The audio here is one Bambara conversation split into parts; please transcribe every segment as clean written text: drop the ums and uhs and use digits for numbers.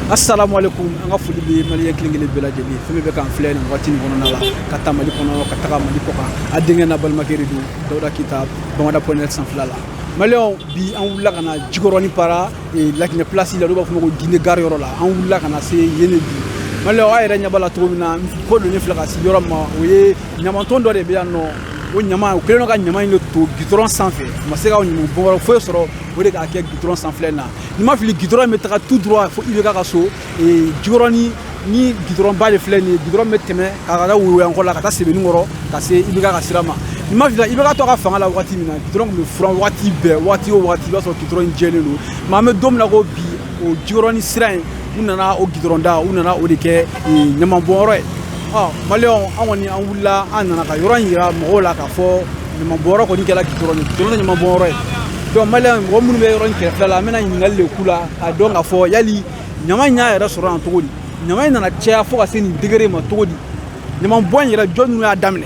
Assalamu alaikum an ka foli bɛ maliyɛn kelen-kelen bɛɛ lajɛlen fɛn min bɛ k'an filɛ nin wagati nin kɔnɔna la ka taa Mali kɔnɔ ka taga Mali kɔ kan a denkɛ n'a balimakɛ de don Dawuda Keyita Bamada.net sanfɛla la maliyɛnw bi an wulila ka na Jikɔrɔni para Laginɛ place la olu b'a fɔ ma ko Guinée gare yɔrɔ la an wulila ka na se yen de bi maliyɛnw a yɛrɛ ɲɛ b'a la cogo min na ko donnen filɛ ka se yɔrɔ min ma o ye ɲamanton dɔ de bɛ yan nɔ o ɲama u kɛlen don ka ɲama in de to gidɔrɔn sanfɛ u ma se ka ɲama bɔn foyi sɔrɔ o de k'a kɛ gidɔrɔn sanfɛla in na ni ma fili gidɔrɔn in bɛ taga tout droit fo IBK ka so Jikɔrɔni ni gidɔrɔnba de filɛ nin ye gidɔrɔn bɛ tɛmɛ ka taa Woyowayankɔ la ka taa Sebenikɔrɔ ka se IBK ka sira ma ni ma fili IBK tɔ ka fanga la waati min na gidɔrɔn tun bɛ furan waati bɛɛ waati o waati i b'a sɔrɔ gidɔrɔn in jɛlen don mais an bɛ don min na ko bi o Jikɔrɔni sira in u nana o gidɔrɔnda u nana o de kɛ ɲamanbɔnyɔrɔ ye maliyɛnw an kɔni an wulila an nana ka yɔrɔ in yira mɔgɔw la k'a fɔ ɲamanbɔnyɔrɔ kɔni kɛra gidɔrɔn tɛ ɲamanbɔnyɔrɔ ye donc maliyɛnw mɔgɔ minnu bɛ yɔrɔ in kɛrɛfɛ la an bɛna ɲininkali de k'u la k'a dɔn k'a fɔ yali ɲama in y'a yɛrɛ sɔrɔ yan cogo di ɲama in nana caya fo ka se nin degré ma cogo di ɲamanbɔn in yɛrɛ jɔn ninnu y'a daminɛ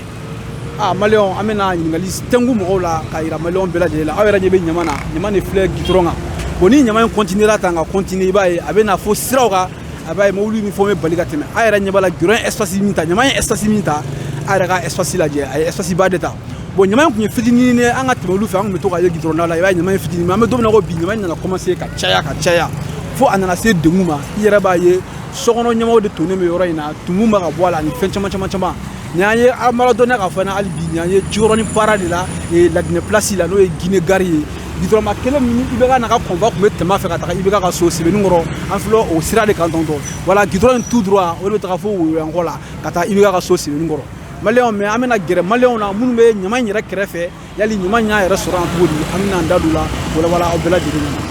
maliyɛnw an bɛna ɲininkali tɛnku mɔgɔw la k'a yira maliyɛnw bɛɛ lajɛlen la aw yɛrɛ ɲɛ bɛ ɲama na ɲama de filɛ gidɔrɔn kan bon ni ɲama in continuera tan ka continuer i b'a ye a bɛ na fo siraw kan a b'a ye mobili min fɔ bɛ bali ka tɛmɛ a yɛrɛ ɲɛ b'a la gidɔrɔn ye espace min ta ɲama ye espace min ta a yɛrɛ ka espace lajɛ a ye espace ba de ta bon ɲama in tun ye fitinin ye an ka tɛmɛ olu fɛ an tun bɛ to ka ye gidɔrɔnda la i b'a ye ɲama in fitinin mais an bɛ don min na ko bi ɲama in nana commencer ka caya fo a nana se degun ma i yɛrɛ b'a ye sokɔnɔ ɲamaw de tonnen bɛ yɔrɔ in na tumu bɛ ka bɔ a la ani fɛn caman nin an ye an b'a dɔnniya k'a fɔ hali bi nin an ye Jikɔrɔni para de la Laginɛ place la n'o ye Guinée gare ye gidɔrɔnba kelen min IBK n'a ka convoi tun bɛ tɛmɛ a fɛ ka taga IBK ka so Sebenikɔrɔ an filɛ o sira de kan tɔntɔn voilà gidɔrɔn in tout droit o de bɛ taga fo Woyowayankɔ la ka taa IBK ka so Sebenikɔrɔ maliyɛnw mais an bɛna gɛrɛ maliyɛnw na minnu bɛ ɲama in yɛrɛ kɛrɛfɛ yali ɲama in y'a yɛrɛ sɔrɔ yan cogo di an bɛna an da don la wala aw bɛɛ lajɛlen ɲɛna.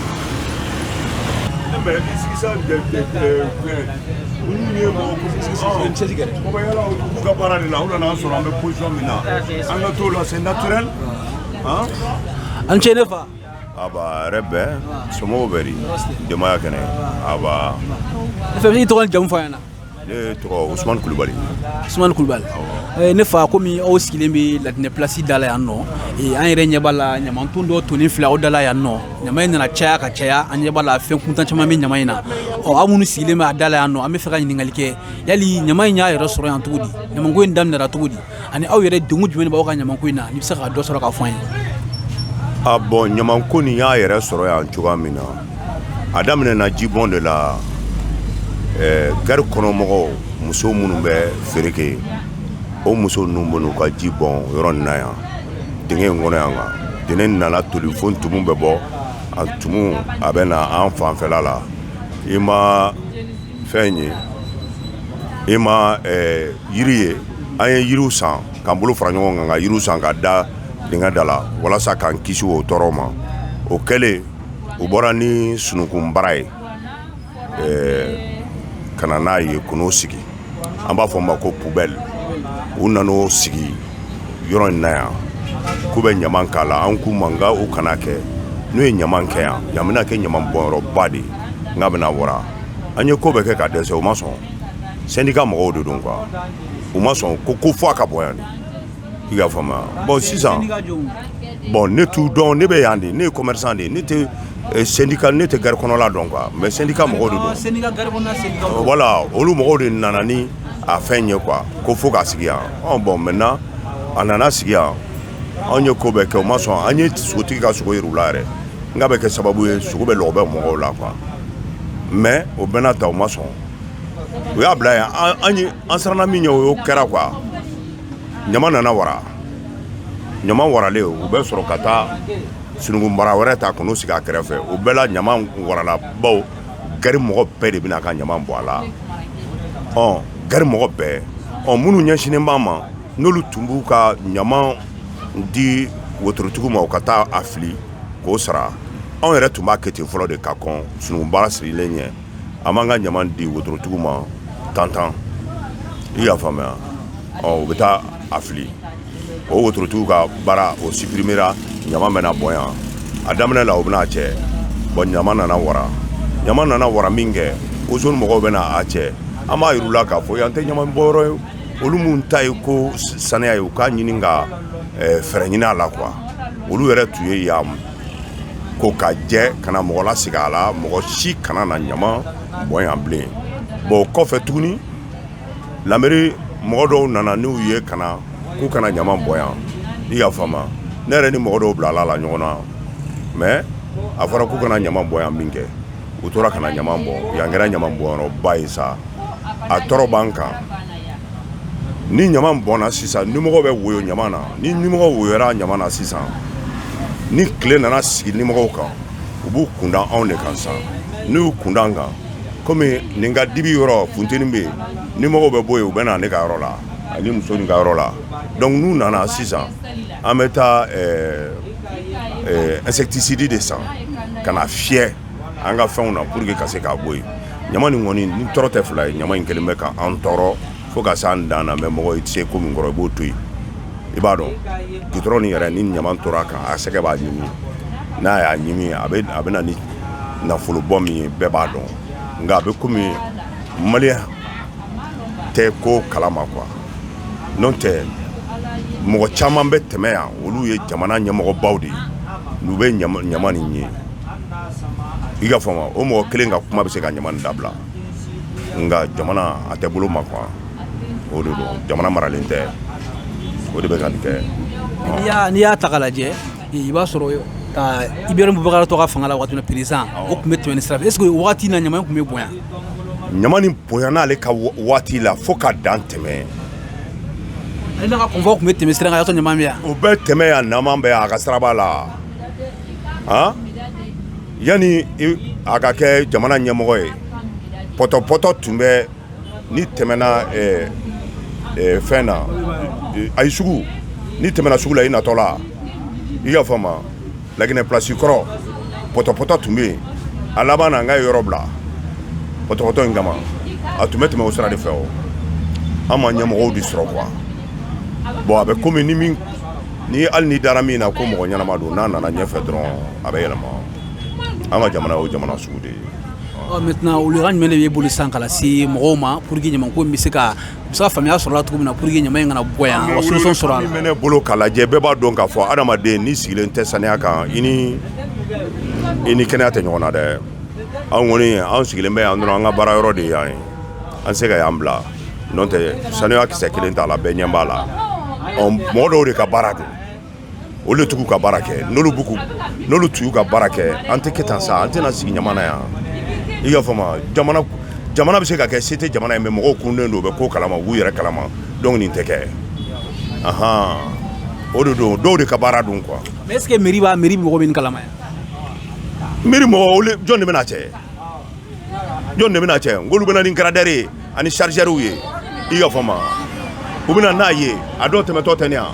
ka baara de la u nana sɔrɔ an bɛ position min na an ka t'o la c'est naturel an cɛ ne fa aba yɛrɛ bɛɛ somɔgɔw bɛ di denbaya kɛnɛ aba ne fɛ i tɔgɔ ni jamu fɔ an ɲɛna ne tɔgɔ Usumani Kulubali ne fa komi aw sigilen bɛ Laginɛ place da la yan nɔ an yɛrɛ ɲɛ b'a la ɲamanton dɔ tonnen filɛ aw da la yan nɔ ɲama in nana caya ka caya an ɲɛ b'a la fɛn kuntan caman bɛ ɲama in na aw minnu sigilen bɛ a da la yan nɔ an bɛ fɛ ka ɲininkali kɛ yali ɲama in y'a yɛrɛ sɔrɔ yan cogo di ɲamanko in daminɛra cogo di ani aw yɛrɛ degun jumɛn de b'aw ka ɲamanko in na ni bɛ se ka dɔ sɔrɔ k'a fɔ an ye. bon ɲamanko nin y'a yɛrɛ sɔrɔ yan cogoya min na a daminɛna jibɔn de la gari kɔnɔmɔgɔw muso minnu bɛ feere kɛ o muso ninnu bɛ n'u ka ji bɔn yɔrɔ nin na yan dingɛ in kɔnɔ yan kan dingɛ in nana toli fo tumu bɛ bɔ a tumu a bɛ na an fanfɛla la i ma fɛn ye i ma yiri ye an ye yiriw san k'an bolo fara ɲɔgɔn kan ka yiriw san ka da dingɛ da la walasa k'an kisi o tɔɔrɔ ma o kɛlen u bɔra ni sunukunbara ye ka na n'a ye ko n'o sigi an b'a fɔ o ma ko poubelle u nan'o sigi yɔrɔ in na yan k'u bɛ ɲaman k'a la an k'u ma nka u kana kɛ n'u ye ɲaman kɛ yan bɛna kɛ ɲaman bɔnyɔrɔba de nka bɛna wara an ye ko bɛɛ kɛ ka dɛsɛ u ma sɔn syndicat mɔgɔw de don quoi u ma sɔn ko fɔ a ka bɔ yan de i y'a faamuya bon sisan bon ne t'u dɔn ne bɛ yan de ne ye commerçant de ye ne tɛ syndicat ne tɛ gare kɔnɔla dɔn quoi mais syndicat mɔgɔw de don voilà olu mɔgɔw de nana ni a fɛn ye quoi ko fo k'a sigi yan bon maintenant a nana sigi yan an ye ko bɛɛ kɛ u ma sɔn an ye sogotigi ka sogo yir'u la yɛrɛ n ka bɛ kɛ sababu ye sogo bɛ lɔgɔ bɛ mɔgɔw la quoi mais o bɛɛ n'a ta u ma sɔn u y'a bila yan an siranna min ɲɛ o y'o kɛra quoi ɲama nana wara ɲama waralen u bɛ sɔrɔ ka taa sunukunbara wɛrɛ ta k'o sigi a kɛrɛfɛ o bɛɛ la ɲama warala bawo gari mɔgɔ bɛɛ de bɛna ka ɲama bɔ a la gari mɔgɔ bɛɛ minnu ɲɛsinnen b'an ma n'olu tun b'u ka ɲama di wotorotigiw ma u ka taa a fili k'o sara anw yɛrɛ tun b'a kɛ ten fɔlɔ de ka kɔn sunukunbara sirilen ɲɛ an b'an ka ɲama di wotorotigiw ma tantan i y'a faamuya u bɛ taa a fili o wotorotigiw ka baara o suprimera ɲama bɛna bɔ yan a daminɛ la o bɛna cɛ bon ɲama nana wara min kɛ o zone mɔgɔw bɛna a cɛ an b'a yir'u la k'a fɔ yan tɛ ɲama bɔyɔrɔ ye olu mun ta ye ko saniya ye u k'a ɲini ka fɛɛrɛ ɲini a la quoi olu yɛrɛ tun ye yan ko ka jɛ kana mɔgɔ lasigi a la mɔgɔ si kana na ɲama bɔn yan bilen bon kɔfɛ tuguni lamɛri mɔgɔ dɔw nana n'u ye kana k'u kana ɲama bɔ yan i y'a faamu ne yɛrɛ ni mɔgɔ dɔw bilala la ɲɔgɔn na mais a fɔra k'u kana ɲama bɔ yan min kɛ u tora kana ɲama bɔ yan kɛra ɲama bɔyɔrɔba ye sa a tɔɔrɔ b'an kan ni ɲama bɔnna sisan nimɔgɔ bɛ woyo ɲama na ni nimɔgɔ woyora ɲama na sisan ni tile nana sigi nimɔgɔw kan u b'u kunda anw de kan sa n'u y'u kunda an kan komi nin ka dibi yɔrɔ funteni bɛ yen nimɔgɔw bɛ bɔ yen u bɛ na ne ka yɔrɔ la ani muso nin ka yɔrɔ la donc n'u nana sisan an bɛ taa insecticide de san ka na fiyɛ an ka fɛnw na pour que ka se k'a bɔ yen ɲama nin kɔni ni tɔɔrɔ tɛ fila ye ɲama in kelen bɛ ka an tɔɔrɔ fo ka s'an dan na mais mɔgɔ i tɛ se ko min kɔrɔ i b'o to yen i b'a dɔn gitɔrɔn nin yɛrɛ ni ɲama tora a kan a sɛgɛ b'a ɲimi n'a y'a ɲimi a bɛ na ni nafolobɔ min ye bɛɛ b'a dɔn nka a bɛ komi maliyɛn tɛ ko kalama quoi n'o tɛ mɔgɔ caman bɛ tɛmɛ yan olu ye jamana ɲɛmɔgɔbaw de ye n'u bɛ ɲama nin ye i ka faamu o mɔgɔ kelen ka kuma bɛ se ka ɲama nin dabila nka jamana a tɛ bolo ma quoi o de don jamana maralen tɛ o de bɛ ka nin kɛ n'i y'a ta k'a lajɛ i b'a sɔrɔ ka Ibɛrimu Bubakari tɔgɔ fanga la waati min président o tun bɛ tɛmɛ ni sira fɛ est-ce que o wagati na ɲama in tun bɛ bonya ɲama nin bonya n'ale ka waati la fo ka dan tɛmɛ ale n'a ka convoi tun bɛ tɛmɛ sira kan y'a sɔrɔ ɲama bɛ yan o bɛ tɛmɛ yan naman bɛ yan a ka siraba la han yani a ka kɛ jamana ɲɛmɔgɔ ye pɔtɔpɔtɔ tun bɛ ni tɛmɛna fɛn na ayi sugu ni tɛmɛna sugu la i natɔ la i y'a faamu Laginɛ place kɔrɔ pɔtɔpɔtɔ tun bɛ yen a laban na n ka yɔrɔ bila pɔtɔpɔtɔ in kama a tun bɛ tɛmɛ o sira de fɛ o an ma ɲɛmɔgɔw de sɔrɔ quoi bon a bɛ komi ni hali ni dara min na ko mɔgɔ ɲɛnama don n'a nana ɲɛfɛ dɔrɔn a bɛ yɛlɛma an ka jamana o jamana sugu de ye. Maintenant olu ka jumɛn de b'e bolo sisan ka lase mɔgɔw ma pour que ɲamanko in bɛ se ka faamuya sɔrɔ la cogo min na pour que ɲama in kana bɔ yan ka solution sɔrɔ a la. min bɛ ne bolo k'a lajɛ bɛɛ b'a dɔn k'a fɔ adamaden n'i sigilen tɛ saniya kan i ni kɛnɛya tɛ ɲɔgɔn na dɛ anw kɔni anw sigilen bɛ yan dɔrɔn an ka baara yɔrɔ de ye yan ye an se ka y'an bila n'o tɛ saniya kisɛ kelen t'a la bɛɛ ɲɛ b'a la mɔgɔ dɔw de ka baara don olu de tugu ka baara kɛ n'olu t'u ka baara kɛ an tɛ kɛ tan sa an tɛna sigi ɲama na yan i y'a faamu jamana bɛ se ka kɛ se tɛ jamana ye mais mɔgɔw kunden don u bɛ ko kalama u b'u yɛrɛ kalama donc nin tɛ kɛ o de don dɔw de ka baara don quoi. mais est-ce que mairie mɔgɔ bɛ nin kalama yan. mairie mɔgɔ jɔn de bɛna cɛ jɔn de bɛna cɛ ngolu bɛna ni gradɛri ye ani chargeurs ye i y'a faamu u bɛna n'a ye a dɔw tɛmɛtɔ tɛ ne yan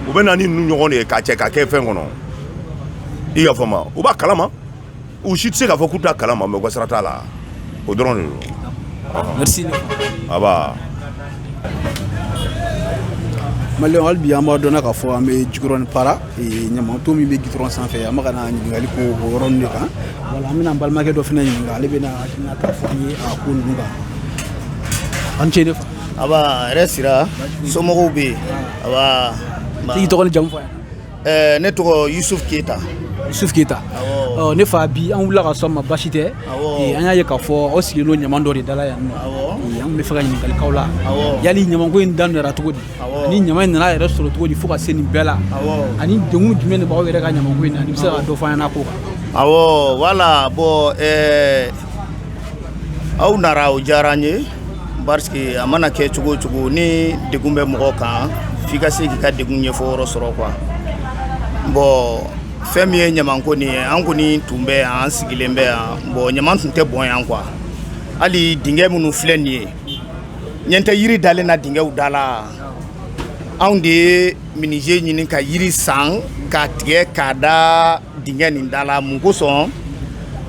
u bɛna ni ninnu ɲɔgɔn de ye k'a cɛ k'a kɛ fɛn kɔnɔ i y'a faamu u b'a kalama u si tɛ se k'a fɔ k'u t'a kalama mais u ka sira t'a la o dɔrɔn de don. merci. aba maliyɛnw hali bi an b'a dɔn k'a fɔ an bɛ Jikɔrɔni para ɲamanton min bɛ gitɔrɔn sanfɛ an bɛ ka na ɲininkali k'o yɔrɔnin de kan wala an bɛna an balimakɛ dɔ fana ɲininka ale bɛna hakilinata fɔ an ye a ko ninnu kan an ce ne fa. aba yɛrɛ sira somɔgɔw bɛ yen aba. tigi tɔgɔ ni jamu fɔ yan. ne tɔgɔ Yusuf Keyita. Yusuf Keyita. ne fa bi an wulila ka sɔn ma basi tɛ an y'a ye k'a fɔ aw sigilen don ɲaman dɔ de dala yan nɔ an bɛ fɛ ka ɲininkali la yali ɲamanko in daminɛra cogo di ani ɲama in nana yɛrɛ sɔrɔ cogo di fo ka se nin bɛɛ la ani degun jumɛn de b'aw yɛrɛ ka ɲamanko in na ni bɛ se ka dɔ fɔ an ɲɛna ko kan. awɔ wala bon aw nara o diyara n ye parce que a mana kɛ cogo o cogo ni degun bɛ mɔgɔ kan f'i ka se k'i ka degun ɲɛfɔ yɔrɔ sɔrɔ quoi bon fɛn min ye ɲamanko nin ye an kɔni tun bɛ yan an sigilen bɛ yan bon ɲaman tun tɛ bɔn yan quoi hali dingɛ minnu filɛ nin ye ɲɛ tɛ yiri dalen na dingɛw da la anw de ye menuisier ɲini ka yiri san k'a tigɛ k'a da dingɛ nin da la mun kosɔn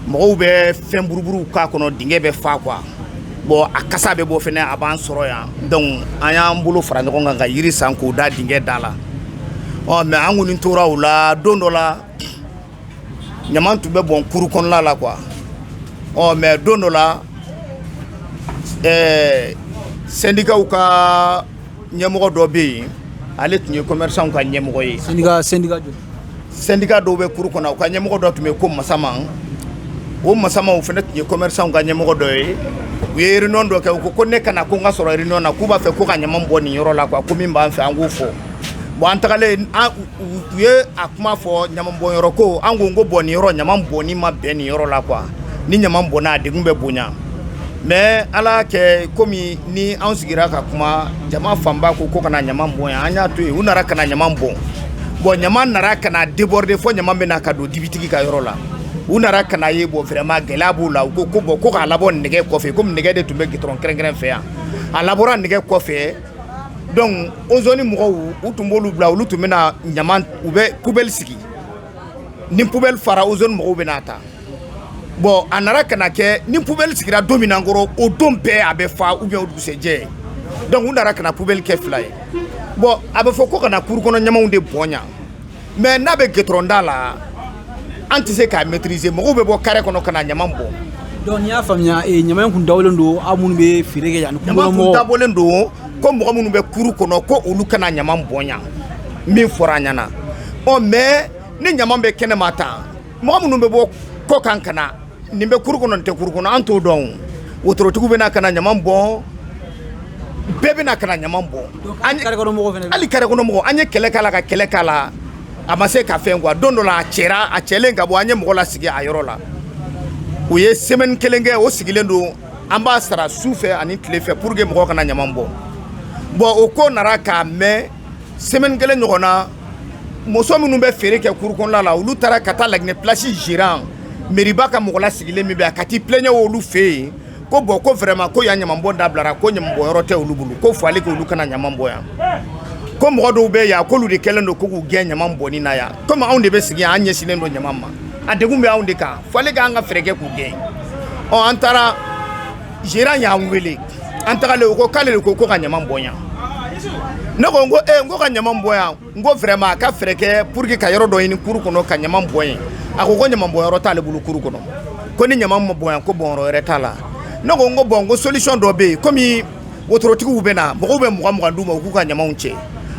mɔgɔw bɛ fɛn buruburuw k'a kɔnɔ dingɛ bɛ fa quoi bon a kasa bɛ bɔ fɛnɛ a b'an sɔrɔ yan donc an y'an bolo fara ɲɔgɔn kan ka yiri san k'o da dingɛ da la mais an kɔni tora o la don dɔ la ɲaman tun bɛ bɔn kuru kɔnɔna la quoi mais don dɔ la syndicats ka ɲɛmɔgɔ dɔ bɛ yen ale tun ye commerçants ka ɲɛmɔgɔ ye. syndicat dɔw bɛ kuru kɔnɔ u ka ɲɛmɔgɔ dɔ tun bɛ ko Masaman o masama o fana ye commerçant ka ɲɛmɔgɔ dɔ ye u ye réunion dɔ kɛ u ko ne kana ko n ka sɔrɔ réunion na k'u b'a fɛ ko ka ɲaman bɔ nin yɔrɔ la quoi ko min b'an fɛ an k'o fɔ bon an tagalen u ye a kuma fɔ ɲaman bɔn yɔrɔ ko an ko bɔn nin yɔrɔ ɲaman bɔnni ma bɛn nin yɔrɔ la quoi ni ɲaman bɔnna a degun bɛ bonya mais ala kɛ komi ni an sigira ka kuma jama fanba ko kana ɲaman bɔn yan an y'a to yen u nana kana ɲaman bɔn bon ɲaman nana kana déborder fo ɲaman bɛna ka don dibitigi ka yɔrɔ la u nana kana ye bon vraiment gɛlɛya b'u la u ko bon ko k'a labɔ nɛgɛ kɔfɛ komi nɛgɛ de tun bɛ gitɔrɔn kɛrɛnkɛrɛn fɛ yan a labɔra nɛgɛ kɔfɛ donc ozoni mɔgɔw u tun b'olu bila olu tun bɛna ɲaman u bɛ poubelle sigi ni poubelle fara ozoni mɔgɔw bɛna ta bon a nana kana kɛ ni poubelle sigira don min na kɔrɔ o don bɛɛ a bɛ fa ou bien o dugusɛjɛ donc u nana kana poubelle kɛ fila ye bon a bɛ fɔ ko kana kuru kɔnɔ ɲamanw de bɔn mais n'a bɛ gitɔrɔn da la an tɛ se k'a maîtriser mɔgɔw bɛ bɔ carré kɔnɔ kana ɲaman bɔ donc n'i y'a faamuya ɲaman kun dabɔlen don aw minnu bɛ feere kɛ yan ɲaman kun dabɔlen don ko mɔgɔ minnu bɛ kuru kɔnɔ ko olu kana ɲaman bɔn yan min fɔra an ɲɛna mais ni ɲaman bɛ kɛnɛma tan mɔgɔ minnu bɛ bɔ kɔ kan kana nin bɛ kuru kɔnɔ nin tɛ kuru kɔnɔ an t'o dɔn wotorotigiw bɛna kana ɲaman bɔn bɛɛ bɛna kana ɲaman bɔn hali carré kɔnɔ mɔgɔ an ye kɛlɛ k'a la ka kɛlɛ k'a la a ma se ka fɛn quoi don dɔ la a cɛlen ka bɔ an ye mɔgɔ la sigi a yɔrɔ la u ye semaine kelen kɛ o sigilen don an b'a sara su fɛ ani tile fɛ pour que mɔgɔ kana ɲaman bɔ bon o ko nana k'a mɛn semaine kelen ɲɔgɔn na muso minnu bɛ feere kɛ kuru kɔnɔna la olu taara ka taa Laginɛ place gérant mairie ka mɔgɔ la sigilen min bɛ yan ka t'i plaigner olu fɛ yen ko bon ko vraiment ko yan ɲaman bɔn dabilara ko ɲaman bɔn yɔrɔ tɛ olu bolo ko fo ale k'olu kana ɲaman bɔ yan ko mɔgɔ dɔw bɛ yan k'olu de kɛlen don ko k'u gɛn ɲaman bɔnni na yan komi anw de bɛ sigi yan an ɲɛsinnen don ɲaman ma a degun bɛ anw de kan fo ale k'an ka fɛɛrɛ kɛ k'u gɛn an taara gérant y'an wele an tagalen o ko k'ale de ko ka ɲaman bɔn yan ne ko n ko ka ɲaman bɔn yan n ko vraiment a ka fɛɛrɛ kɛ pour que ka yɔrɔ dɔ ɲini kuru kɔnɔ ka ɲaman bɔn yen a ko ɲaman bɔn yɔrɔ t'ale bolo kuru kɔnɔ ko ni ɲaman ma bɔn yan ko bɔn yɔrɔ wɛrɛ t'a la ne ko n ko bon n ko solution dɔ bɛ yen komi wotorotigiw bɛ na mɔgɔw bɛ 20 d'u ma u k'u ka ɲamanw cɛ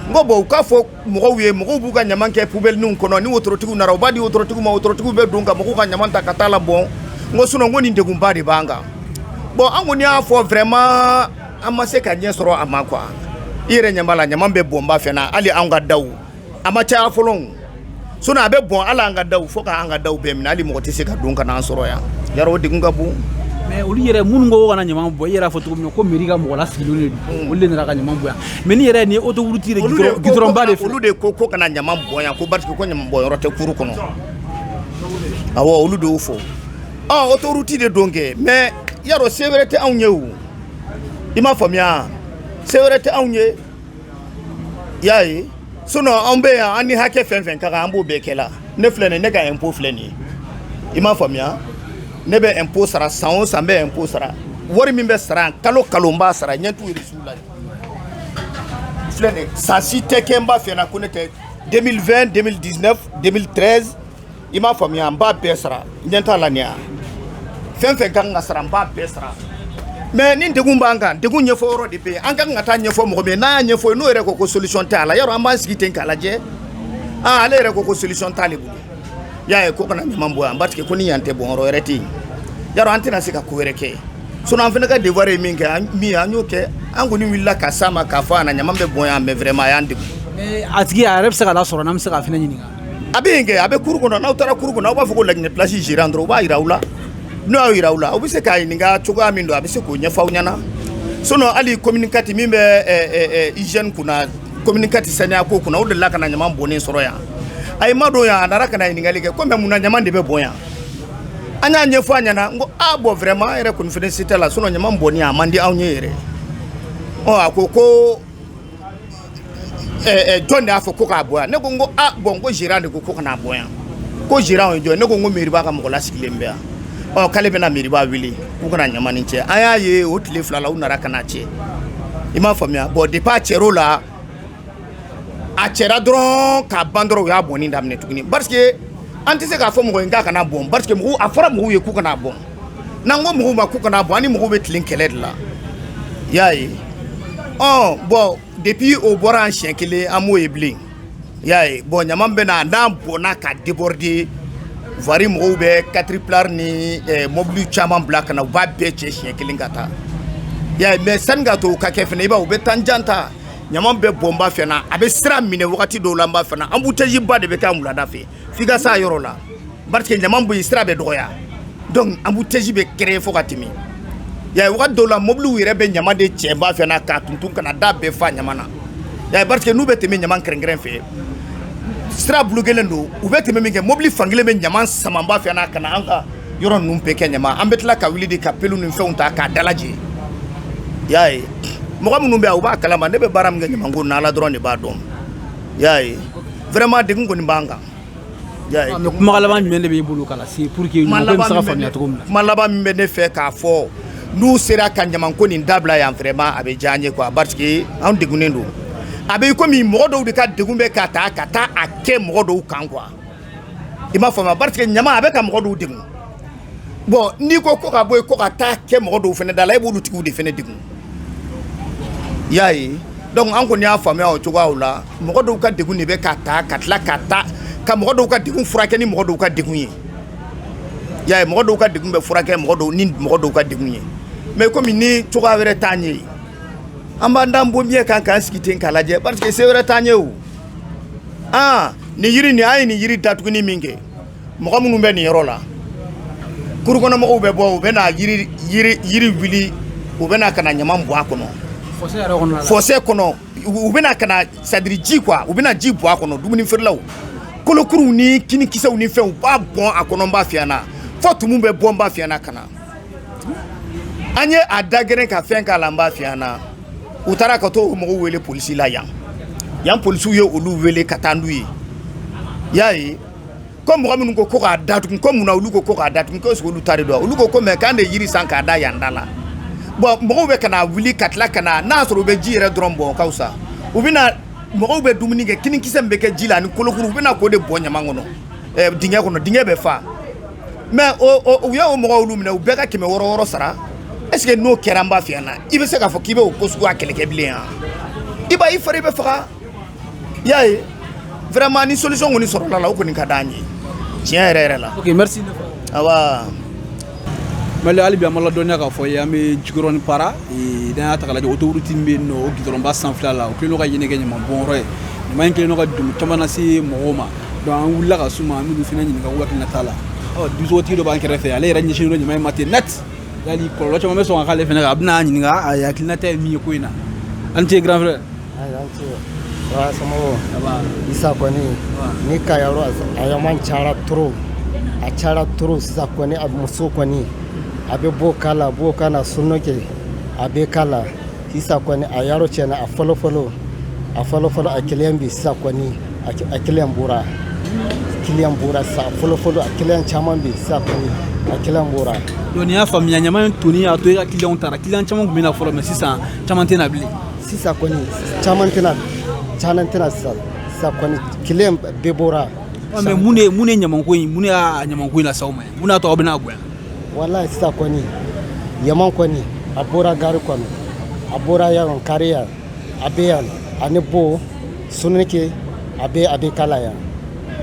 n ko bon u k'a fɔ mɔgɔw ye mɔgɔw b'u ka ɲaman kɛ poubelle ninw kɔnɔ ni wotorotigiw nana u b'a di wotorotigiw ma wotorotigiw bɛ don ka mɔgɔw ka ɲaman ta ka taa la bɔn n ko sinon n ko nin degunba de b'an kan bon an kɔni y'a fɔ vraiment an ma se ka ɲɛ sɔrɔ a ma quoi i yɛrɛ ɲɛ b'a la ɲaman bɛ bɔn ba fɛ na hali an ka daw a ma caya fɔlɔ sinon a bɛ bɔn hali an ka daw fo k'an ka daw bɛɛ minɛ hali mɔgɔ tɛ se ka don ka n'an sɔrɔ yan yarɔ o degun ka bon mais olu yɛrɛ minnu ko kana ɲaman bɔ i yɛrɛ fɔ cogo min na ko mairie ka mɔgɔ la sigilen de don olu de nana ka ɲaman bɔ yan mais ni yɛrɛ ni autoroute de gitɔrɔn ba de fɛ olu de ko kana ɲaman bɔ yan ko parce que ko ɲaman bɔ yɔrɔ tɛ kuru kɔnɔ awɔ olu de y'o fɔ autoroute de don kɛ mais yarɔ se wɛrɛ tɛ anw ye o i m'a faamuya se wɛrɛ tɛ anw ye y'a ye sinon an bɛ yan an ni hakɛ fɛn fɛn ka kan an b'o bɛɛ kɛ la ne filɛ nin ye ne ka impôt filɛ nin ye i m'a faamuya ne bɛ impôt sara san o san bɛ impôt sara wari min bɛ sara kalo kalo n b'a sara ɲɛ t'u reçu la filɛ nin san si tɛ kɛ n b'a fɛ na ko ne tɛ 2020 2019 2013 i m'a faamuya n b'a bɛɛ sara ɲɛ t'a la nin ya fɛn fɛn ka kan ka sara n b'a bɛɛ sara mais ni degun b'an kan degun ɲɛfɔ yɔrɔ de bɛ yen an ka kan ka taa ɲɛfɔ mɔgɔ min n'a y'a ɲɛfɔ n'o yɛrɛ ko solution tɛ a la yarɔ an b'an sigi ten k'a lajɛ ale yɛrɛ ko solution t'ale bolo y'a ye ko kana ɲaman bɔ yan parce que ko ni yan tɛ bɔn yɔrɔ wɛrɛ tɛ yen yarɔ an tɛna se ka ko wɛrɛ kɛ sinon an fana ka devoir ye min kɛ an y'o kɛ an kɔni wulila ka s'a ma k'a fɔ a na ɲaman bɛ bɔn yan mais vraiment a y'an degun a tigi a yɛrɛ bɛ se ka lasɔrɔ n'an bɛ se k'a fana ɲininka a bɛ yen kɛ a bɛ kuru kɔnɔ n'aw taara kuru kɔnɔ aw b'a fɔ ko Laginɛ place gérant dɔrɔn u b'a yira aw la n'u y'a yira aw la aw bɛ se k'a ɲininka cogoya min don a bɛ se k'o ɲɛfɔ aw ɲɛna sinon hali communicati min bɛ hygiène kunna communicati saniya ko kunna o delila ka na ɲaman bɔnnen sɔrɔ yan a ye ma don yan a nana ka na ɲininkali kɛ ko mais mun na ɲaman de bɛ bɔn yan an y'a ɲɛfɔ a ɲɛna n ko bon vraiment an yɛrɛ kɔni fana se tɛ la sinon ɲaman bɔnni a man di anw ye yɛrɛ a ko jɔn de y'a fɔ ko k'a bɔ yan ne ko n ko bon ko gérant de ko kana bɔ yan ko gérant ye jɔn ne ko n ko mairie b'a ka mɔgɔ la sigilen bɛ yan k'ale bɛna mairie b'a wele k'u kana ɲaman nin cɛ an y'a ye o tile fila la u nana ka na cɛ i m'a faamuya bon depuis a cɛr'o la a cɛra dɔrɔn k'a ban dɔrɔn u y'a bɔnni daminɛ tuguni parce que an tɛ se k'a fɔ mɔgɔ in k'a kana bɔn parce que a fɔra mɔgɔw ye k'u kana bɔn n'an ko mɔgɔw ma k'u kana bɔn an ni mɔgɔw bɛ tilen kɛlɛ de la i y'a ye bon depuis o bɔra an siɲɛ kelen an m'o ye bilen i y'a ye bon ɲaman bɛ na n'an bɔnna ka déborder vari mɔgɔw bɛ quadriplar ni mobili caman bila ka na u b'a bɛɛ cɛ siɲɛ kelen ka taa ya mais sani ka to u ka kɛ fɛnɛ i b'a u bɛ tan janta ɲaman bɛ bɔn ba fɛ na a bɛ sira minɛ wagati dɔw la n b'a fɛ na embouteillage ba de bɛ kɛ wulada fɛ f'i ka s'a yɔrɔ la parce que ɲaman bɛ yen sira bɛ dɔgɔya donc embouteillage bɛ créer fo ka tɛmɛ ya wagati dɔw la mobiliw yɛrɛ bɛ ɲaman de cɛ ba fɛ na k'a tuntun ka na da bɛɛ fa ɲaman na ya parce que n'u bɛ tɛmɛ ɲaman kɛrɛnkɛrɛn fɛ sira bulukelen don u bɛ tɛmɛ min kɛ mobili fankelen bɛ ɲaman saman ba fɛ na ka na an ka yɔrɔ ninnu bɛɛ kɛ ɲaman an bɛ tila ka wuli de ka pelu ni fɛnw ta k'a dalajɛ y'a ye mɔgɔ minnu bɛ yan u b'a kalama ne bɛ baara min kɛ ɲamanko n'Ala dɔrɔn de b'a dɔn y'a ye vraiment degun kɔni b'an kan y'a ye kuma laban jumɛn de b'i bolo k'a lase pour que ɲamanko bɛ se ka faamuya cogo min na kuma laban min bɛ ne fɛ k'a fɔ n'u sera ka ɲamanko nin dabila yan vraiment a bɛ diya an ye quoi parce que an degunnen don a bɛ komi mɔgɔ dɔw de ka degun bɛ ka taa a kɛ mɔgɔ dɔw kan quoi i m'a faamuya parce que ɲaman a bɛ ka mɔgɔ dɔw degun bon n'i ko ko ka bɔ yen ko ka taa kɛ mɔgɔ dɔw fɛnɛ da la e b'olu tigiw de fɛnɛ degun y'a ye donc an kɔni y'a faamuya o cogoyaw la mɔgɔ dɔw ka degun de bɛ ka taa ka tila ka taa ka mɔgɔ dɔw ka degun furakɛ ni mɔgɔ dɔw ka degun ye y'a ye mɔgɔ dɔw ka degun bɛ furakɛ mɔgɔ dɔw ka degun ye mais komi ni cogoya wɛrɛ t'an ye an b'an dan bonbiɲɛ kan k'an sigi ten k'a lajɛ parce que se wɛrɛ t'an ye o nin yiri nin an ye nin yiri datuguni min kɛ mɔgɔ minnu bɛ nin yɔrɔ la kurukɔnɔmɔgɔw bɛ bɔ u bɛ na yiri wuli u bɛ na ka na ɲaman bɔ a kɔnɔ fossé kɔnɔ u bɛ na ka na sadiri ji quoi u bɛ na ji bɔ a kɔnɔ dumuni feerelaw kolokuruw ni kinikisɛw ni fɛnw u b'a bɔn a kɔnɔ n b'a f'i ɲɛna fɔ tumu bɛ bɔ n b'a f'i ɲɛna ka na an ye a da gɛrɛ ka fɛn k'a la n b'a f'i ɲɛna u taara ka t'o mɔgɔw wele polisi la yan polisiw ye olu wele ka taa n'u ye y'a ye ko mɔgɔ minnu ko k'a datugu ko mun na olu ko k'a datugu ko est-ce que olu ta de don olu ko mais k'an de yiri san k'a da yan da la bon mɔgɔw bɛ ka na wuli ka tila ka na n'a sɔrɔ u bɛ ji yɛrɛ dɔrɔn bɔn ka fisa u bɛ na mɔgɔw bɛ dumuni kɛ kinikisɛ min bɛ kɛ ji la ani kolokuru u bɛ na k'o de bɔ ɲaman kɔnɔ dingɛ kɔnɔ dingɛ bɛ fa mais u y'o mɔgɔw olu minɛ u bɛɛ ka 600 sara est-ce que n'o kɛra n b'a f'i ɲɛna i bɛ se k'a fɔ k'i bɛ o ko sugu a kɛlɛ kɛ bilen yan i b'a i fari bɛ faga y'a ye vraiment ni solution kɔni sɔrɔla la o kɔni ka d'an ye tiɲɛ yɛrɛ yɛrɛ la. ok merci. awa. Mali hali bi an ma ladɔnniya k'a fɔ ye an bɛ Jikɔrɔni para n'an y'a ta k'a lajɛ autoroute min bɛ yen nɔ o gudɔrɔnba sanfɛla la o kɛlen don ka yen kɛ ɲaman bɔnyɔrɔ ye ɲaman in kɛlen don ka degun caman lase mɔgɔw ma donc an wulila ka s'u ma an b'olu fana ɲininka u hakilina t'a la dusogotigi dɔ b'an kɛrɛfɛ ale yɛrɛ ɲɛsinnen don ɲaman in ma ten net yali kɔlɔlɔ caman bɛ sɔn ka k'ale fana kan a bɛna ɲininka a hakilina tɛ min ye ko in na an ce grand frère. Wa somɔgɔw Isa kɔni ni ka yɔrɔ a ɲaman cayara trop sisan kɔni a muso kɔni a bɛ bɔ k'a la bɔ ka na sunɔgɔ kɛ a bɛ k'a la sisan kɔni a yɔrɔ tiɲɛna a fɔlɔfɔlɔ a client bi sisan kɔni a client bɔra sisan fɔlɔfɔlɔ a client caman bi sisan kɔni a client bɔra. donc n'i y'a faamuya ɲaman in toni y'a to i ka client taara client caman tun bɛ na fɔlɔ mais sisan caman tɛ na bilen. sisan kɔni caman tɛ na sisan kɔni client bɛɛ bɔra. mais mun de ɲamanko in mun de y'a ɲamanko in lase aw ma mun de y'a to aw bɛ n'a goya. wallahi sisan kɔni ɲaman kɔni a bɔra gari kɔnɔ a bɔra yan kari yan a bɛ yan ani bo sunike a bɛ kala yan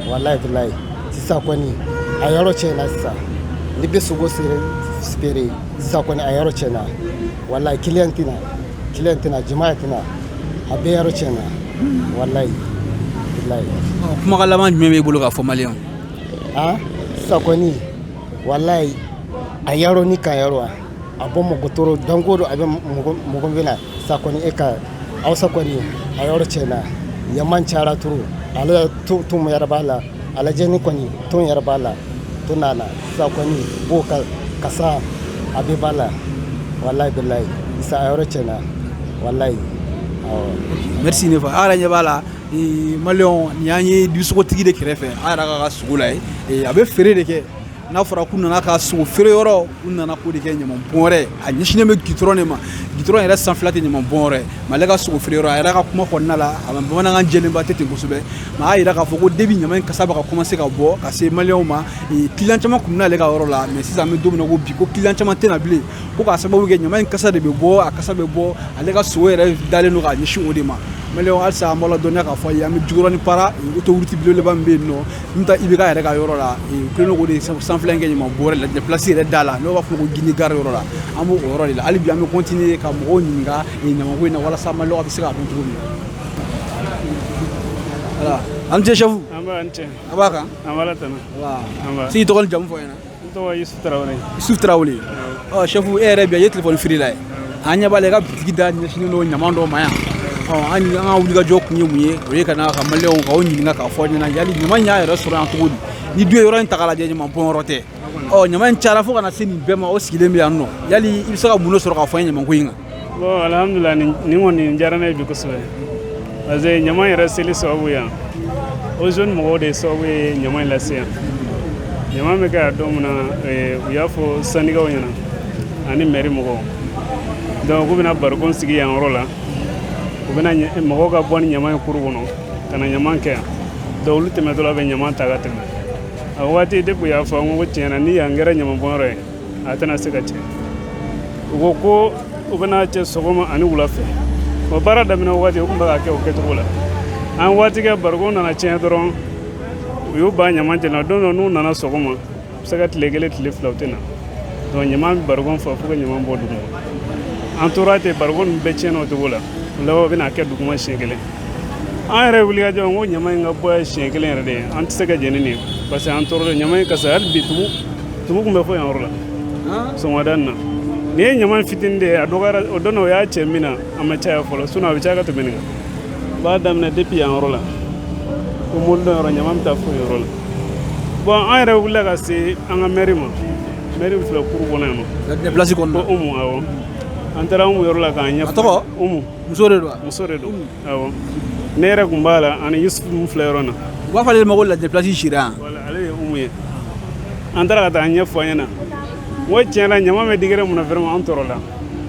wallahi bilahi sisan kɔni a yɔrɔ tiɲɛna sisan ni bɛ sogo sipere sisan kɔni a yɔrɔ tiɲɛna wallahi client tina jama tina a bɛ yɔrɔ tiɲɛna wallahi bilahi. kumakan laban jumɛn b'e bolo k'a fɔ maliyɛnw. sisan kɔni wallahi a yɔrɔ ni ka yɔrɔ a bɔ mɔgɔ tɔɔrɔ danko do a bɛ mɔgɔ bɛ na sisan kɔni e ka awsa kɔni a yɔrɔ tiɲɛna ɲaman cayara trop ale ton yɛrɛ b'a la a lajɛ ni kɔni ton yɛrɛ b'a la ton n'a la sisan kɔni b'o kasa a bɛ b'a la wallahi bilahi sisan a yɔrɔ tiɲɛna wallahi awɔ. merci ne fa a yɛrɛ ɲɛ b'a la maliyɛnw nin y'an ye dusogotigi de kɛrɛfɛ a yɛrɛ ka sugu la ye a bɛ feere de kɛ n'a fɔra k'u nana ka sogo feere yɔrɔ u nana ko de kɛ ɲaman bɔnyɔrɔ a ɲɛsinnen bɛ gitɔrɔn de ma gitɔrɔn yɛrɛ sanfɛla tɛ ɲaman bɔnyɔrɔ mais ale ka sogo feere yɔrɔ a yɛrɛ ka kuma kɔnɔna la a bamanankan jɛlenba tɛ ten kosɛbɛ mais a y'a jira k'a fɔ ko depuis ɲaman in kasa bɛ ka commencer ka bɔ ka se maliyɛnw ma client caman tun bɛ n'ale ka yɔrɔ la mais sisan an bɛ don min na ko bi ko client caman tɛ na bilen ko k'a sababu kɛ ɲaman in kasa de bɛ bɔ a kasa bɛ bɔ ale ka sogo yɛrɛ dalen don k'a ɲɛsin o de ma maliyɛnw halisa an b'aw ladɔnniya k'a fɔ a ye an bɛ Jikɔrɔni Para autoroute belebeleba min bɛ yen nɔ min bɛ taa IBK yɛrɛ ka yɔrɔ la u kɛlen don k'o de sanfɛla in kɛ ɲamanbɔn wɛrɛ la place yɛrɛ da la n'o b'a fɔ ko Guinée gare yɔrɔ la an b'o yɔrɔ de la hali bi an bɛ continuer ka mɔgɔw ɲininka ɲamanko in na walasa maliyɛnw bɛ se k'a dɔn cogo min na voilà an tɛ chef an b'a kan an b'a la tɛmɛ voilà si tɔgɔ ni jamu fɔ n ɲɛna n tɔgɔ Yusuf Tarawele Yusuf Tarawele ɔ chef e yɛrɛ bi a ye téléphone feere la ye an ɲɛ b'a la i ka bitigi da ɲɛsinnen don ɲaman dɔ ma yan an ka wulikajɔ kun ye mun ye o ye ka na ka maliyɛnw k'aw ɲininka k'a fɔ ɲɛna yali ɲaman y'a yɛrɛ sɔrɔ yan cogo di ni dun ye yɔrɔ in ta k'a lajɛ ɲaman bɔn yɔrɔ tɛ ɲaman in cayara fo ka na se nin bɛɛ ma o sigilen bɛ yan nɔ yali i bɛ se ka mun de sɔrɔ k'a fɔ an ye ɲamanko in kan bon alhamdulillah nin kɔni diyara ne ye bi kosɛbɛ parce que ɲaman yɛrɛ seli sababu yan o jeune mɔgɔw de sababu ye ɲaman in lase yan ɲaman bɛ kɛ yan don min na u y'a fɔ sannikɛlaw ɲɛna ani mairie mɔgɔw donc u bɛna barikon sigi yan yɔrɔ la u bɛna mɔgɔw ka bɔ ni ɲaman ye kuru kɔnɔ ka na ɲaman kɛ yan donc olu tɛmɛtɔla bɛ ɲaman ta ka tɛmɛ a waati depuis u y'a fɔ n ko tiɲɛna ni yan kɛra ɲaman bɔnyɔrɔ ye a tɛna se ka cɛ u ko ko u bɛna cɛ sɔgɔma ani wula fɛ o baara daminɛ waati u tun bɛ ka kɛ o kɛcogo la an waati kɛ barikon nana tiɲɛ dɔrɔn u y'u ban ɲaman cɛla don dɔ n'u nana sɔgɔma u bɛ se ka tile kelen tile fila u tɛ na donc ɲaman bɛ barikon fa fo ka ɲaman bɔ duguma an tora ten barikon ninnu bɛɛ tiɲɛna o cogo la o laban u bɛna kɛ duguma siɲɛ kelen an yɛrɛ wulikajɔ n ko ɲaman in ka bɔ siɲɛ kelen yɛrɛ de ye an tɛ se ka jɛn ni nin ye parce que an tɔɔrɔ de ɲaman in kasa hali bi tumu tun bɛ fɔ yan yɔrɔ la sɔgɔmada nin na nin ye ɲaman fitinin de ye a dɔgɔyara o don o y'a cɛ min na a ma caya fɔlɔ sinon a bɛ caya ka tɛmɛ nin kan u b'a daminɛ depuis yan yɔrɔ la ko mobili dɔ yɔrɔ ɲaman bɛ taa fo yɔrɔ la bon an yɛrɛ wulila ka se an ka mairie ma mairie min filɛ kuru kɔnɔ yan nɔ place kɔnɔ ko Umu awɔ an taara Umu yɔrɔ la k'an ɲɛfɔ a tɔgɔ Umu muso de don wa muso de don awɔ ne yɛrɛ tun b'a la ani Yusufu min filɛ yɔrɔ na u b'a fɔ ale de ma ko lajɛ place sira yan voilà ale ye Umu ye an taara ka taa ɲɛfɔ an ɲɛna n ko tiɲɛ la ɲaman bɛ digɛrɛ mun na vraiment an tɔɔrɔ la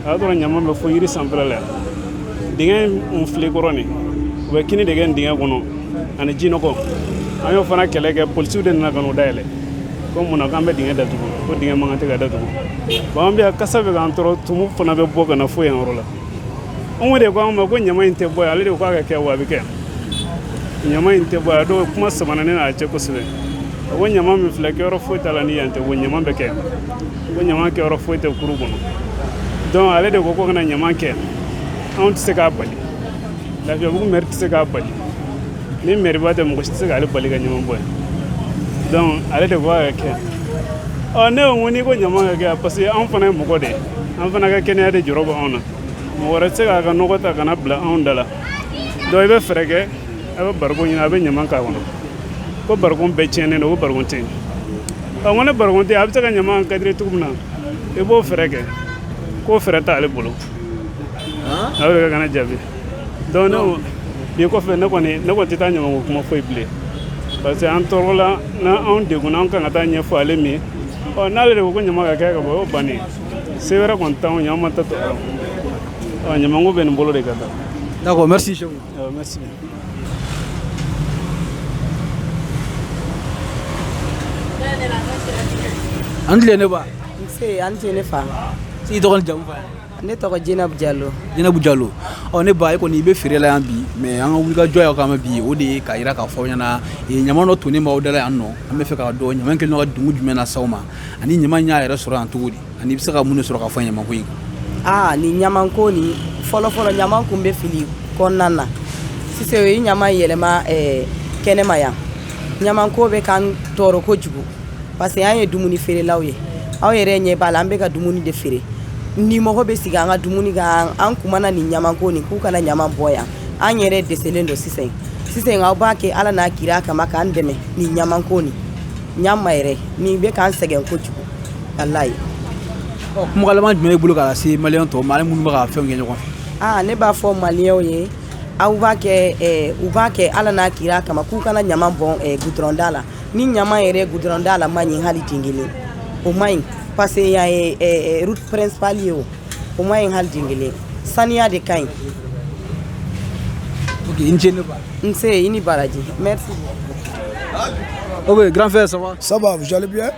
a y'a sɔrɔ ɲaman bɛ fo yiri sanfɛla la yan dingɛ in file kɔrɔ nin u bɛ kini de kɛ dingɛ kɔnɔ ani jinɔgɔ an y'o fana kɛlɛ kɛ polisiw de nana ka n'o dayɛlɛ ko mun na k'an bɛ dingɛ datugu ko dingɛ man kan tɛ ka datugu bon an bɛ yan kasa bɛ k'an tɔɔrɔ tumu fana bɛ bɔ ka na fo yan yɔrɔ la anw de ko an ma ko ɲaman in tɛ bɔ yan ale de ko k'a ka kɛ wa a bɛ kɛ ɲaman in tɛ bɔ yan donc kuma samana ne n'a cɛ kosɛbɛ a ko ɲaman min filɛ kɛyɔrɔ foyi t'a la ni yan tɛ ko ɲaman bɛ kɛ ko ɲaman kɛyɔrɔ foyi tɛ kuru kɔnɔ donc ale de ko ko kana ɲaman kɛ anw tɛ se k'a bali Lafiyabugu maire tɛ se k'a bali ni maire ba tɛ mɔgɔ si tɛ se k'ale bali ka ɲaman bɔ yan donc ale de ko k'a ka kɛ ne ko n'i ko ɲaman ka kɛ parce que anw fana ye mɔgɔ de ye an fana ka kɛnɛya de jɔrɔ bɛ anw na mɔgɔ wɛrɛ tɛ se k'a ka nɔgɔ ta ka na bila anw da la donc i bɛ fɛɛrɛ kɛ a bɛ barikon ɲini a bɛ ɲaman k'a kɔnɔ ko barikon bɛɛ tiɲɛnen don ko barikon tɛ yen n ko ne barikon tɛ yen a bɛ se ka ɲaman kadiri cogo min na i b'o fɛɛrɛ kɛ k'o fɛɛrɛ t'ale bolo a bɛ ka kana jaabi donc ne bi kɔfɛ ne kɔni tɛ taa ɲamanko kuma foyi bilen parce que an tɔɔrɔ la n'anw degunna an kan ka taa ɲɛfɔ ale min ye n'ale de ko ɲaman ka kɛ ka bɔ o y'o bannen se wɛrɛ kɔni t'anw ye an ma ta tɔɔrɔ ɲamanko bɛ nin bolo de ka taa. D'accord, merci chef. Merci. An tile ne ba. Nse an tɛ ne fa. Si tɔgɔ ni jamu fa. Ne tɔgɔ Jinabu Jalo. Jinabu Jalo. Ne ba e kɔni i bɛ feere la yan bi mais an ka wulikajɔ y'aw kama bi o de ye k'a jira k'a fɔ aw ɲɛna ɲaman dɔ tonnen b'aw da la yan nɔ an bɛ fɛ k'a dɔn ɲaman kɛlen don ka dungu jumɛn na s'aw ma ani ɲaman y'a yɛrɛ sɔrɔ yan cogo di ani i bɛ se ka mun de sɔrɔ k'a fɔ ɲamanko in kan. Ni ɲamanko nin fɔlɔ ɲaman kun bɛ fili kɔnɔna na sisan o ye ɲaman yɛlɛma kɛnɛma yan ɲamanko bɛ k'an tɔɔrɔ kojugu parce que an ye dumuni feerelaw ye aw yɛrɛ ɲɛ b'a la an bɛ ka dumuni de feere ni mɔgɔ bɛ sigi an ka dumuni kan an kumana ni ɲamanko nin k'u kana ɲaman bɔ yan an yɛrɛ dɛsɛlen don sisan aw b'a kɛ ala n'a kira kama k'an dɛmɛ ni ɲamanko nin ɲama yɛrɛ nin bɛ k'an sɛgɛn kojugu walayi. Kuma laban jumɛn b'i bolo k'a lase maliyɛn tɔw ma ale minnu bɛ ka fɛnw kɛ ɲɔgɔn fɛ. Ne b'a fɔ maliyɛnw ye aw b'a kɛ u b'a kɛ ala n'a kira kama k'u kana ɲaman bɔn goudron la ni ɲaman yɛrɛ goudron la ma ɲi hali den kelen o ma ɲi parce que yan ye route principale ye o ma ɲi hali den kelen saniya de ka ɲi. Ok, i ni ce ne ba. Nse i ni baraji merci. Ok, grand frère, ça va? Ça va, vous allez bien?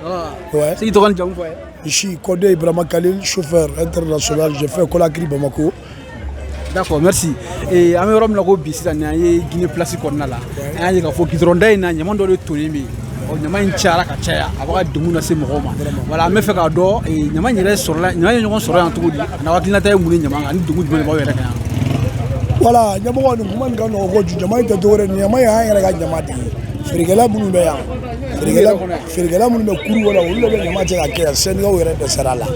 Ouais. C'est qui te jamu Ici, Kodé Ibrahima Khalil, chauffeur international. J'ai fait Conakry, Bamako. D'accord, merci. Et an bɛ yɔrɔ min na ko bi sisan ni an ye Guinée place kɔnɔna la an y'a ye k'a fɔ gudɔrɔnda in na ɲaman dɔ de tonnen bɛ yen ɲaman in cayara ka caya a b'a ka degun lase mɔgɔw ma voilà an bɛ fɛ k'a dɔn ɲaman yɛrɛ sɔrɔla ɲaman ye ɲɔgɔn sɔrɔ yan cogo di a n'a hakilinata ye mun ye ɲaman kan ani degun jumɛn de b'aw yɛrɛ kan yan. Voilà ɲɛmɔgɔ nin kuma nin ka nɔgɔn kojugu ɲaman in tɛ dɔwɛrɛ ye ɲaman ye an yɛrɛ ka ɲaman de ye feerekɛla minnu bɛ yan feerekɛla minnu bɛ kuru kɔnɔ olu de bɛ ɲaman cɛ ka kɛ yan sɛnɛgaw yɛrɛ dɛsɛra a la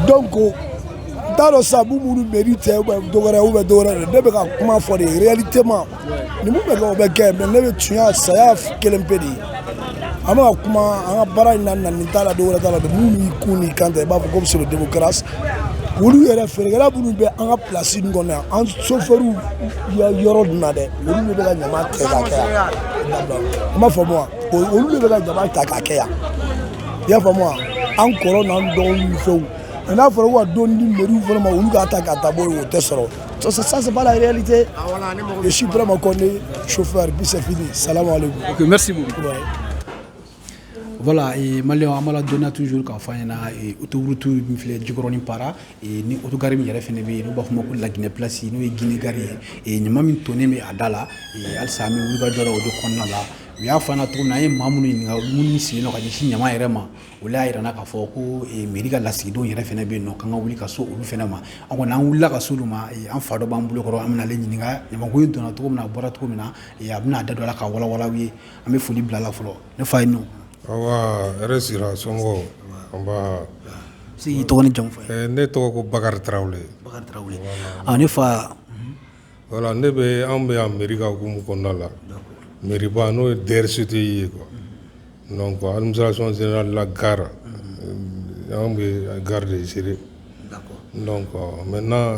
donc n t'a dɔn sabu minnu mairie tɛ dɔwɛrɛ de ne bɛ ka kuma fɔ de réalitément nin mun bɛ kɛ o bɛ kɛ mais ne bɛ tiɲɛ saya kelen pe de ye an bɛ ka kuma an ka baara in na nin t'a la dɔwɛrɛ t'a la de minnu y'i kun n'i kan ta i b'a fɔ ko c'est le démocratie olu yɛrɛ feerekɛla minnu bɛ an ka place nin kɔnɔ yan an chauffeur yɔrɔ dun na dɛ olu de bɛ ka ɲaman kɛ ka kɛ yan i m'a faamu wa olu de bɛ ka ɲaman ta ka kɛ yan i y'a faamu wa an kɔrɔ n'an dɔgɔninw ni fɛnw mais n'a fɔra ko ka dɔɔni di mairie fana ma olu k'a ta ka taa bɔ yen o tɛ sɔrɔ ça c'est pas la réalité je suis vraiment connu chauffeur puis c'est fini salam alaikum. Ok, merci beaucoup. Voilà, et Malien Amala donne toujours qu'en fin et autoroute min filɛ Jikɔrɔni para et ni autogare min yɛrɛ fɛnɛ bɛ yen n'u b'a fɔ o ma ko La Guinée place n'o ye Guinée gare ye et ɲaman min tonnen bɛ a da la et halisa an bɛ wulikajɔ la o de kɔnɔna la u y'a fɔ an na cogo min na an ye maa minnu ɲininka minnu sigilen don ka ɲɛsin ɲaman yɛrɛ ma olu y'a yira n na k'a fɔ ko mairie ka lasigidenw yɛrɛ fɛnɛ bɛ yen nɔ k'an ka wuli ka so olu fɛnɛ ma an kɔni an wulila ka se olu ma an fa dɔ b'an bolo kɔrɔ an bɛna ale ɲininka ɲamanko in donna cogo min na a bɔra cogo min na a bɛna a da don a la ka walawala aw ye an bɛ foli bila a la fɔlɔ ne fa ye nɔ. Awa resira songo amba si tɔgɔ ni jamu fɔ ne tɔgɔ ko Bakari Tarawele. Bakari Tarawele ne fa voilà ne bɛ an bɛ Amerika hukumu kɔnɔna la mairie-ba n'o ye DRCT ye quoi donc administration générale la gare an bɛ gare de gérer donc maintenant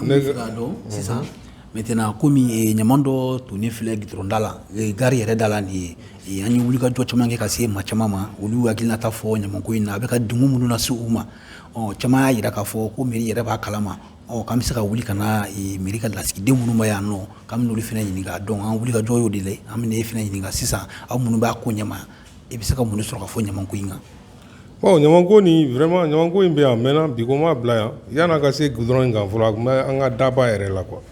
ne ka dɔn sisan maintenant komi ɲaman dɔ tonnen filɛ gudɔrɔnda la gare yɛrɛ da la nin ye an ye wulikajɔ caman kɛ ka se maa caman ma olu hakilinata fɔ ɲamanko in na a bɛ ka degun minnu lase u ma caman y'a yira k'a fɔ ko mairie yɛrɛ b'a kalama k'an bɛ se ka wuli ka na mairie ka lasigiden minnu bɛ yan nɔ k'an bɛ n'olu fana ɲininka donc an wulikajɔ y'o de la an bɛ n'e fana ɲininka sisan aw minnu b'a ko ɲɛma e bɛ se ka mun de sɔrɔ ka fɔ ɲamanko in kan. Bon ɲamanko nin vraiment ɲamanko in bɛ yan maintenant bi ko m'a bila yan yan'a ka se goudron in kan fɔlɔ a tun bɛ an ka daba yɛrɛ la quoi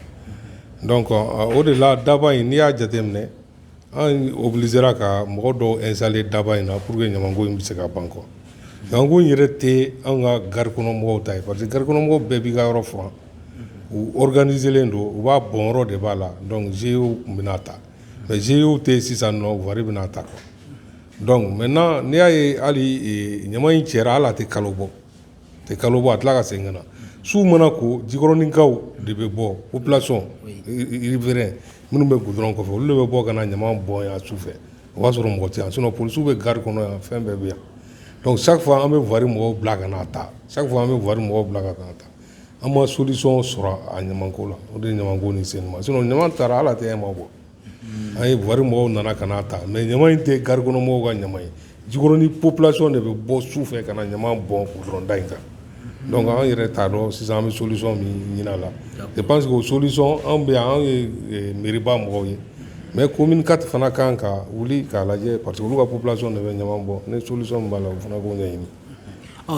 donc o de la daba in n'i y'a jateminɛ an obligera ka mɔgɔ dɔw installer daba in na pour que ɲamanko in bɛ se ka ban quoi ɲamanko in yɛrɛ tɛ an ka gare kɔnɔ mɔgɔw ta ye parce que gare kɔnɔ mɔgɔw bɛɛ b'i ka yɔrɔ furan u organiselen don u b'a bɔn yɔrɔ de b'a la donc GIE tun bɛna ta mais GIE tɛ sisan nɔ wari bɛna ta quoi donc maintenant n'i y'a ye hali ɲaman in cɛra hali a tɛ kalo bɔ a tila ka segin ka na su mana ko jikɔrɔninkaw de bɛ bɔ population riverain minnu bɛ goudron kɔfɛ olu de bɛ bɔ ka na ɲaman bɔn yan su fɛ o b'a sɔrɔ mɔgɔ tɛ yan sinon polisiw bɛ gare kɔnɔ yan fɛn bɛɛ bɛ yan donc chaque fois an bɛ wari mɔgɔw bila ka n'a ta chaque fois an bɛ wari mɔgɔw bila ka n'a ta an ma solution sɔrɔ a ɲamanko la o de ye ɲamanko ni sen ma sinon ɲaman taara ala tɛ ma bɔ an ye wari mɔgɔw nana ka n'a ta mais ɲaman in tɛ gare kɔnɔ mɔgɔw ka ɲaman ye jikɔrɔni population de bɛ bɔ su fɛ ka na ɲaman bɔn goudronda in kan donc an yɛrɛ t'a dɔn sisan an bɛ solution min ɲini a la je pense que o solution an bɛ yan an ye mairie-ba mɔgɔw ye mais commune 4 fana kan ka wuli k'a lajɛ parce que olu ka population de bɛ ɲaman bɔ ni solution min b'a la o fana k'o ɲɛɲini.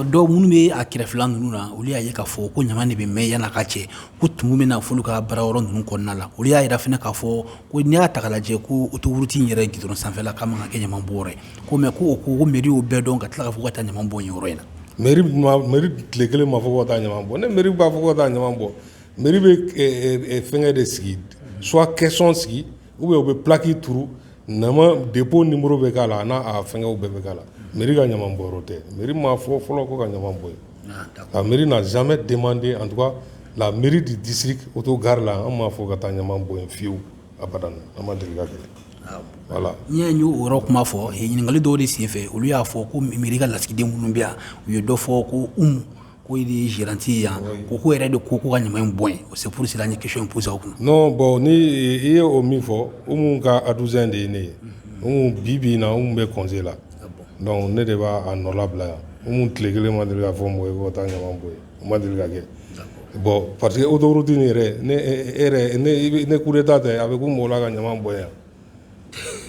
Dɔw minnu bɛ a kɛrɛfɛla ninnu na olu y'a ye k'a fɔ ko ɲaman de bɛ mɛn yan'a ka cɛ ko tumu bɛ na f'olu ka baara yɔrɔ ninnu kɔnɔna la olu y'a yira fana k'a fɔ ko n'i y'a ta k'a lajɛ ko autoroute in yɛrɛ gidɔrɔn sanfɛla k'a man ka kɛ ɲaman bɔyɔrɔ ye ko mais ko mairie y'o bɛɛ dɔn ka tila ka fɔ ka taa ɲaman bɔ yen yɔrɔ in na. mairie tile kelen ma fɔ ko ka taa ɲaman bɔ ne mairie b'a fɔ ko ka taa ɲaman bɔ mairie bɛ fɛngɛ de sigi soit caisson sigi ou bien u bɛ plaque turu nama dépôt numéro bɛ k'a la a n'a fɛngɛw bɛɛ bɛ k'a la mairie ka ɲaman bɔyɔrɔ tɛ mairie m'a fɔ fɔlɔ ko ka ɲaman bɔ yen la mairie n'a jamais demandé en tout cas la mairie du district autogare la an m'a fɔ ka taa ɲaman bɔ yen fiyewu abadan an ma deli ka kɛ. Voilà. N'i y'a ye o yɔrɔ kuma fɔ ɲininkali dɔw de sen fɛ olu y'a fɔ ko mairie ka lasigiden minnu bɛ yan u ye dɔ fɔ ko ko il est gérant yan ko ko yɛrɛ de ko ka ɲaman in bɔ yen c'est pour cela an ye question in posé aw kunna. Non bon ni i ye o min fɔ Umu ka adjoint de ye ne ye Umu bi in na Umu bɛ congé la donc ne de b'a nɔ labila yan Umu tile kelen ma deli ka fɔ mɔgɔ ye ko ka taa ɲaman bɔ yen o ma deli ka kɛ bon parce que autoroute nin yɛrɛ ne coup d'état tɛ a bɛ ko mɔgɔ la ka ɲaman bɔ yan.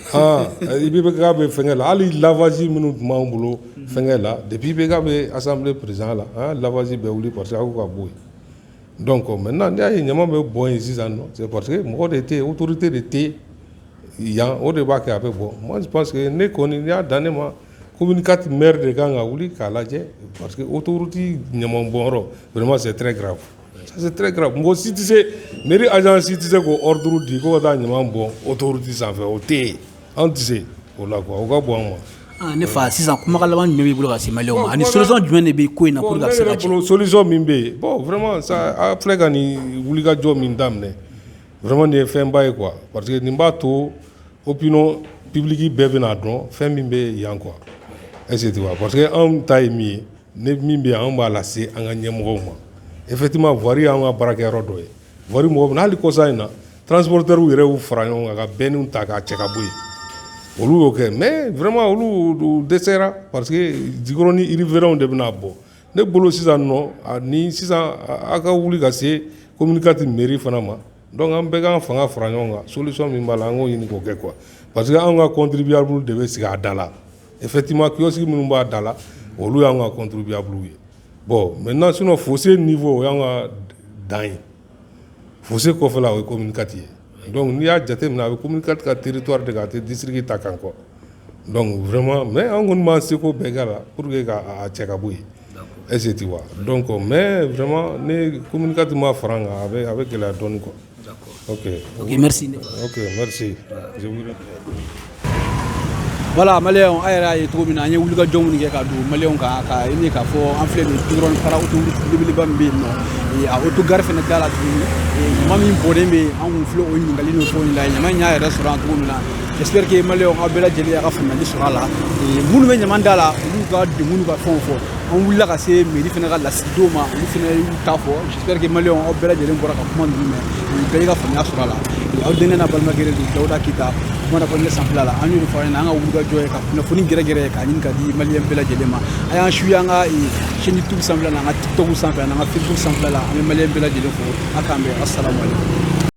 IBK bɛ fɛngɛ la hali lavage minnu tun b'an bolo fɛngɛ la depuis IBK bɛ assemblée président la lavage bɛɛ wuli parce que a ko ka bɔ yen Donc maintenant n'i y'a ye ɲama bɛ bɔn yen sisan nɔ c'est parce que mɔgɔ de tɛ yen autorité de tɛ yan o de b'a kɛ a bɛ bɔ moi je pense que ne kɔni n'i y'a dan ne ma communicate maire de kan ka wuli k'a lajɛ parce que autorité ɲama bɔnyɔrɔ vraiment c'est très grave ça c'est très grave mɔgɔ si tɛ se mairie agent si tɛ se k'o ordre di ko ka taa ɲama bɔn autorité sanfɛ o tɛ yen an tɛ se o la quoi o ka bɔ an ma. Ne fa sisan kumakan laban jumɛn b'i bolo ka se maliyɛnw ma ani solution jumɛn de bɛ ko in na pour ka se ka cɛ. Solution min bɛ yen bon vraiment ça a filɛ ka nin wulikajɔ min daminɛ vraiment nin ye fɛnba ye quoi parce que nin b'a to opinion publique bɛɛ bɛna dɔn fɛn min bɛ yan quoi est-ce que tu vois parce que anw ta ye min ye ne min bɛ yan anw b'a lase an ka ɲɛmɔgɔw ma effectivement voirie y'an ka baarakɛyɔrɔ dɔ ye voirie mɔgɔ bɛ hali kɔsa in na transporteurs yɛrɛ y'u fara ɲɔgɔn kan ka bɛnniw ta k'a cɛ ka bɔ yen. Olu y'o kɛ mais vraiment olu dɛsɛra parce que jikɔrɔ ni riverains de bɛna bɔ ne bolo sisan nɔ ni sisan a ka wuli ka se communicate mairie fana ma donc an bɛɛ k'an fanga fara ɲɔgɔn kan solution min b'a la an k'o ɲini k'o kɛ quoi parce que anw ka contribuable de bɛ sigi a da la effectivement kiosque minnu b'a da la olu y'anw ka contribuable ye bon maintenant sinon fossé niveau o y'anw ka dan ye fossé kɔfɛla o ye communicate ye. Donc n'i y'a jateminɛ a bɛ communicate ka territoire de ka tɛ district ta kan quoi donc vraiment mais an kɔni b'an seko bɛɛ kɛ la pour que k'a cɛ ka bɔ yen est-ce que tu vois donc mais vraiment ni communicate ma fara an kan a bɛ gɛlɛya dɔɔni quoi. Ok merci. Ok merci. Voilà maliyɛnw a yɛrɛ y'a ye cogo min na an ye wulikajɔ minnu kɛ ka don maliyɛnw kan ka ɲini k'a fɔ an filɛ nin goudron fara autoroute belebeleba min bɛ yen nɔ a autogare fana da la tuguni ɲama min bɔnnen bɛ an kun filɛ o ɲininkali n'o fɛnw la ɲama in y'a yɛrɛ sɔrɔ an cogo min na j'espère que maliyɛnw aw bɛɛ lajɛlen y'a ka faamuyali sɔrɔ a la minnu bɛ ɲama da la olu ka degun n'u ka fɛnw fɔ an wulila ka se mairie fana ka lasigidenw ma olu fana y'u ta fɔ j'espère que maliyɛnw aw bɛɛ lajɛlen bɔra ka kuma ninnu mɛn bɛɛ y'i ka faamuya sɔrɔ a la aw denkɛ n'a balimakɛ de don Dawuda Keyita kuma na ne sanfɛla la an y'o de fɔ an ɲɛna an ka wulikajɔ ye ka kunnafoni gɛrɛgɛrɛ ye k'a ɲini ka di maliyɛn bɛɛ lajɛlen ma a y'an suit an ka chaîne YouTube sanfɛla la an ka TikTok sanfɛ an ka Facebook sanfɛla la an bɛ maliyɛn bɛɛ lajɛlen fo a k'an bɛn assalamu alaikum.